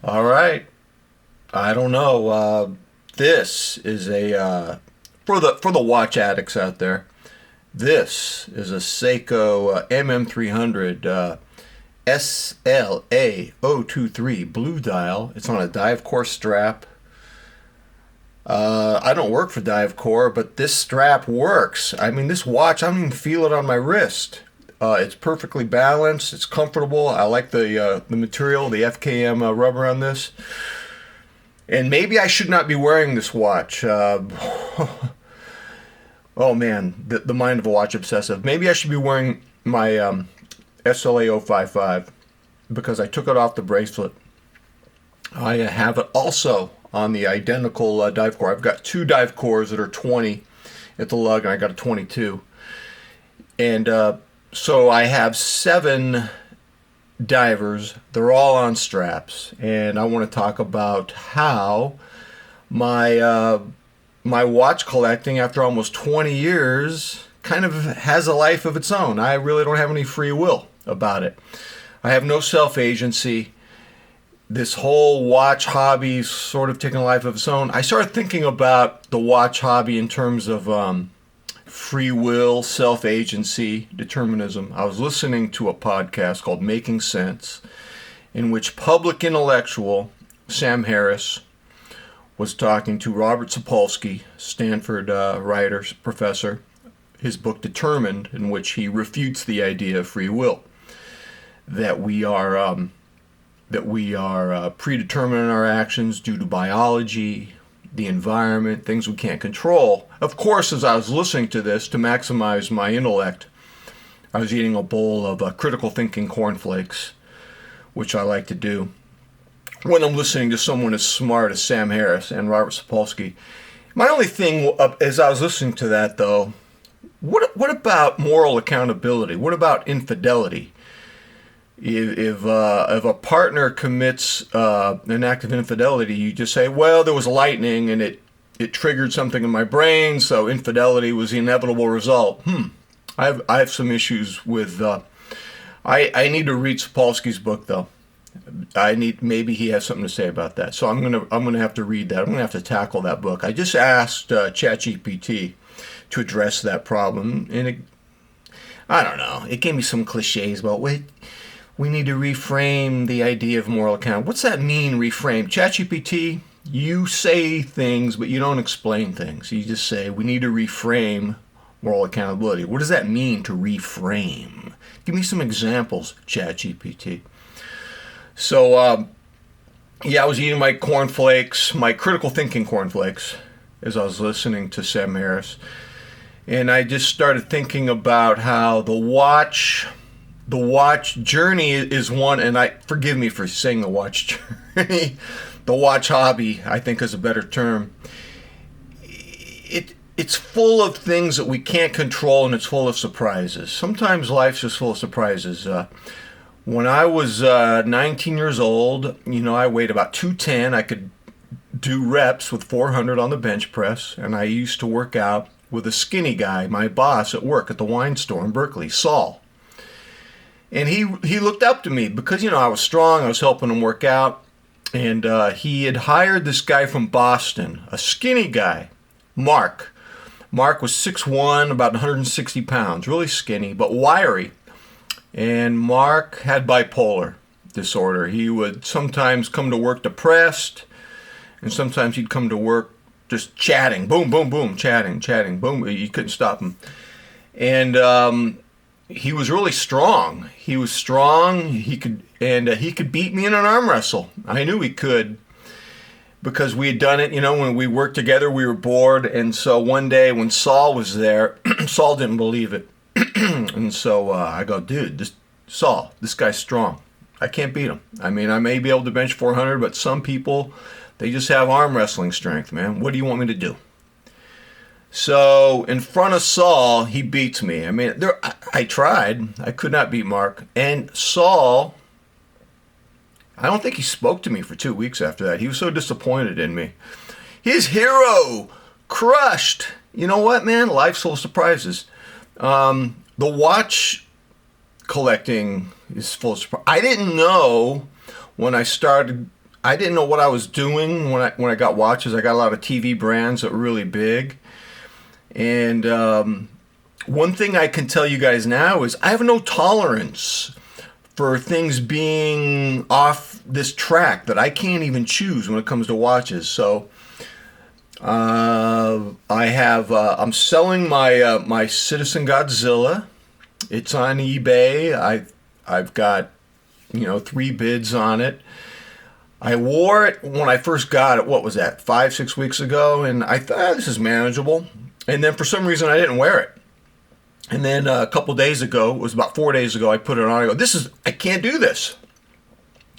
All right. I don't know. This is for the watch addicts out there. This is a Seiko MM300 SLA023 blue dial. It's on a Divecore strap. I don't work for Divecore, but this strap works. I mean, this watch, I don't even feel it on my wrist. It's perfectly balanced. It's comfortable. I like the material, the FKM rubber on this. And maybe I should not be wearing this watch. Oh man, the mind of a watch obsessive. Maybe I should be wearing my SLA055 because I took it off the bracelet. I have it also on the identical Divecore. I've got two Divecores that are 20 at the lug, and I got a 22. And so I have 7 divers. They're all on straps, and I want to talk about how my watch collecting after almost 20 years kind of has a life of its own. I really don't have any free will about it. I have no self-agency. This whole watch hobby sort of taking a life of its own. I started thinking about the watch hobby in terms of free will, self-agency, determinism. I was listening to a podcast called Making Sense, in which public intellectual Sam Harris was talking to Robert Sapolsky, Stanford writer, professor, his book Determined, in which he refutes the idea of free will, that we are predetermined in our actions due to biology, the environment, things we can't control. Of course, as I was listening to this, to maximize my intellect, I was eating a bowl of critical thinking cornflakes, which I like to do when I'm listening to someone as smart as Sam Harris and Robert Sapolsky. My only thing as I was listening to that, though, what about moral accountability? What about infidelity? If a partner commits an act of infidelity, you just say, well, there was lightning and it triggered something in my brain, so infidelity was the inevitable result. I have some issues with. I need to read Sapolsky's book though. Maybe he has something to say about that. So I'm gonna have to read that. I'm gonna have to tackle that book. I just asked ChatGPT to address that problem, and I don't know. It gave me some cliches about we need to reframe the idea of moral account. What's that mean, reframe? ChatGPT, you say things, but you don't explain things. You just say, we need to reframe moral accountability. What does that mean to reframe? Give me some examples, ChatGPT. So, I was eating my cornflakes, my critical thinking cornflakes, as I was listening to Sam Harris. And I just started thinking about how the watch journey is one, and forgive me for saying the watch journey, the watch hobby, I think is a better term. It's full of things that we can't control, and it's full of surprises. Sometimes life's just full of surprises. When I was 19 years old, I weighed about 210. I could do reps with 400 on the bench press, and I used to work out with a skinny guy, my boss at work at the wine store in Berkeley, Saul. And he looked up to me because, I was strong. I was helping him work out. And he had hired this guy from Boston, a skinny guy, Mark. Mark was 6'1", about 160 pounds, really skinny, but wiry. And Mark had bipolar disorder. He would sometimes come to work depressed, and sometimes he'd come to work just chatting. Boom, boom, boom, chatting, boom. You couldn't stop him. And he was really strong. He was strong. He could beat me in an arm wrestle. I knew he could because we had done it. When we worked together, we were bored. And so one day when Saul was there, Saul didn't believe it. And so I go, dude, this guy's strong. I can't beat him. I mean, I may be able to bench 400, but some people, they just have arm wrestling strength, man. What do you want me to do? So in front of Saul, he beats me. I mean, I tried. I could not beat Mark. And Saul, I don't think he spoke to me for 2 weeks after that. He was so disappointed in me. His hero crushed. You know what, man? Life's full of surprises. The watch collecting is full of surprises. I didn't know when I started. I didn't know what I was doing when I got watches. I got a lot of TV brands that were really big. And one thing I can tell you guys now is I have no tolerance for things being off this track that I can't even choose when it comes to watches. So I'm selling my Citizen Godzilla. It's on eBay. I've got 3 bids on it. I wore it when I first got it. What was that? 5-6 weeks ago, and I thought this is manageable. And then for some reason I didn't wear it. And then a couple days ago, it was about 4 days ago, I put it on. I go, I can't do this.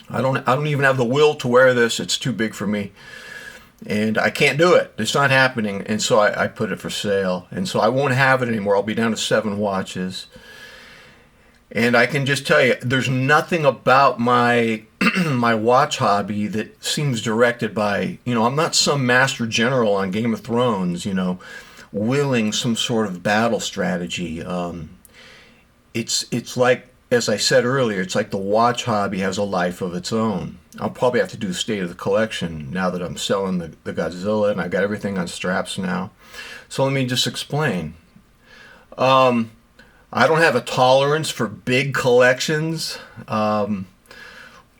I don't even have the will to wear this. It's too big for me. And I can't do it. It's not happening. And so I put it for sale. And so I won't have it anymore. I'll be down to 7 watches. And I can just tell you, there's nothing about my my watch hobby that seems directed by, I'm not some master general on Game of Thrones, willing some sort of battle strategy. It's like, as I said earlier, it's like the watch hobby has a life of its own. I'll probably have to do a state of the collection now that I'm selling the Godzilla, and I got everything on straps now. So let me just explain. I don't have a tolerance for big collections.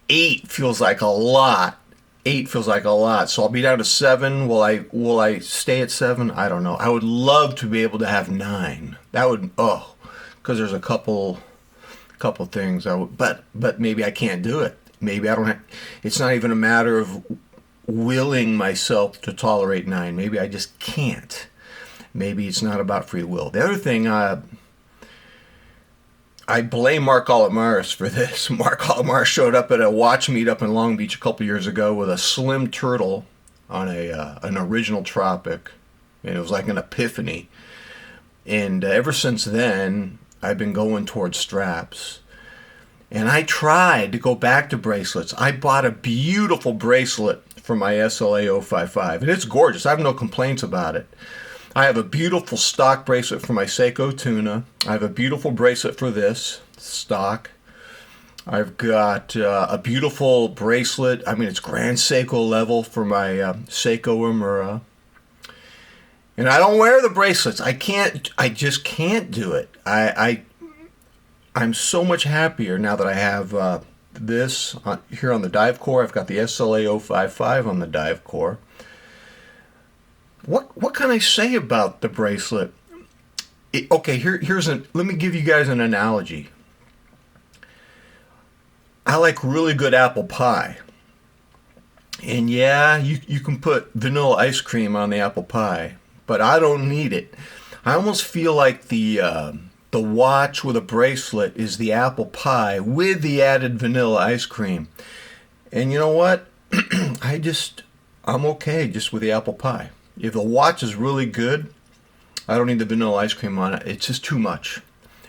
8 feels like a lot. 8 feels like a lot. So I'll be down to 7. Will I stay at 7? I don't know. I would love to be able to have 9. That would, because there's a couple things but maybe I can't do it. Maybe I don't have, it's not even a matter of willing myself to tolerate 9. Maybe I just can't. Maybe it's not about free will. The other thing, I blame Mark Olitmaris for this. Mark Olitmaris showed up at a watch meetup in Long Beach a couple years ago with a slim turtle on an original Tropic, and it was like an epiphany. And ever since then, I've been going towards straps. And I tried to go back to bracelets. I bought a beautiful bracelet for my SLA053, and it's gorgeous. I have no complaints about it. I have a beautiful stock bracelet for my Seiko Tuna. I have a beautiful bracelet for this stock. I've got a beautiful bracelet. I mean, it's Grand Seiko level for my Seiko Imura. And I don't wear the bracelets. I just can't do it. I'm so much happier now that I have this here on the Divecore. I've got the SLA055 on the Divecore. What can I say about the bracelet? Let me give you guys an analogy. I like really good apple pie. And yeah, you can put vanilla ice cream on the apple pie, but I don't need it. I almost feel like the watch with a bracelet is the apple pie with the added vanilla ice cream. And you know what? I'm okay just with the apple pie. If the watch is really good, I don't need the vanilla ice cream on it. It's just too much.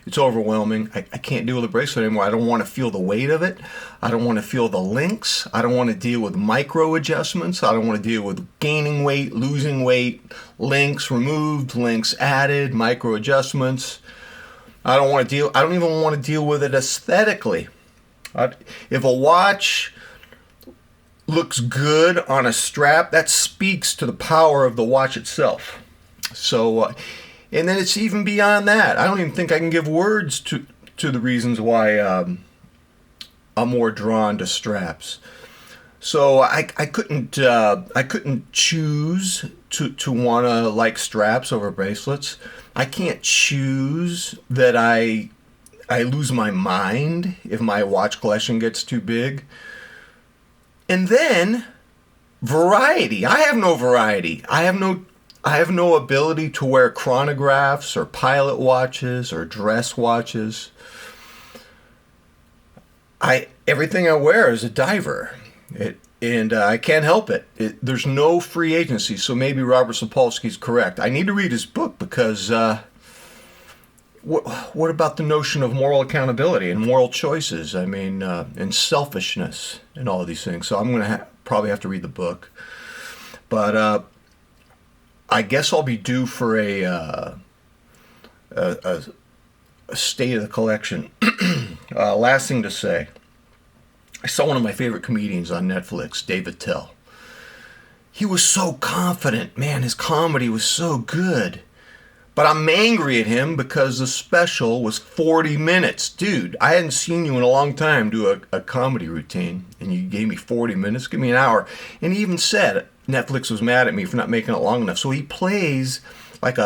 It's overwhelming. I can't deal with the bracelet anymore. I don't want to feel the weight of it. I don't want to feel the links. I don't want to deal with micro adjustments. I don't want to deal with gaining weight, losing weight, links removed, links added, micro adjustments. I don't even want to deal with it aesthetically. If a watch looks good on a strap, that speaks to the power of the watch itself. So, and then it's even beyond that. I don't even think I can give words to the reasons why I'm more drawn to straps. So I couldn't choose to want to like straps over bracelets. I can't choose that I lose my mind if my watch collection gets too big. And then variety. I have no variety. I have no ability to wear chronographs or pilot watches or dress watches. Everything I wear is a diver. And I can't help it. There's no free agency, so maybe Robert Sapolsky's correct. I need to read his book because what about the notion of moral accountability and moral choices? I mean, and selfishness and all of these things. So I'm going to probably have to read the book. But I guess I'll be due for a state of the collection. Last thing to say. I saw one of my favorite comedians on Netflix, Dave Attell. He was so confident, man, his comedy was so good. But I'm angry at him because the special was 40 minutes. Dude, I hadn't seen you in a long time do a comedy routine, and you gave me 40 minutes, give me an hour. And he even said Netflix was mad at me for not making it long enough. So he plays like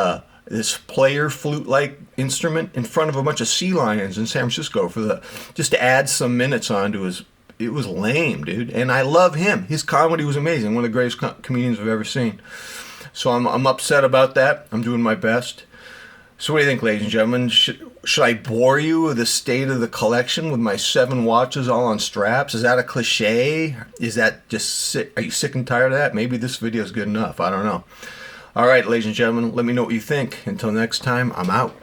this player flute-like instrument in front of a bunch of sea lions in San Francisco just to add some minutes onto his. It was lame, dude. And I love him. His comedy was amazing. One of the greatest comedians I've ever seen. So I'm upset about that. I'm doing my best. So what do you think, ladies and gentlemen? Should I bore you with the state of the collection with my 7 watches all on straps? Is that a cliche? Is that just sick? Are you sick and tired of that? Maybe this video is good enough. I don't know. All right, ladies and gentlemen, let me know what you think. Until next time, I'm out.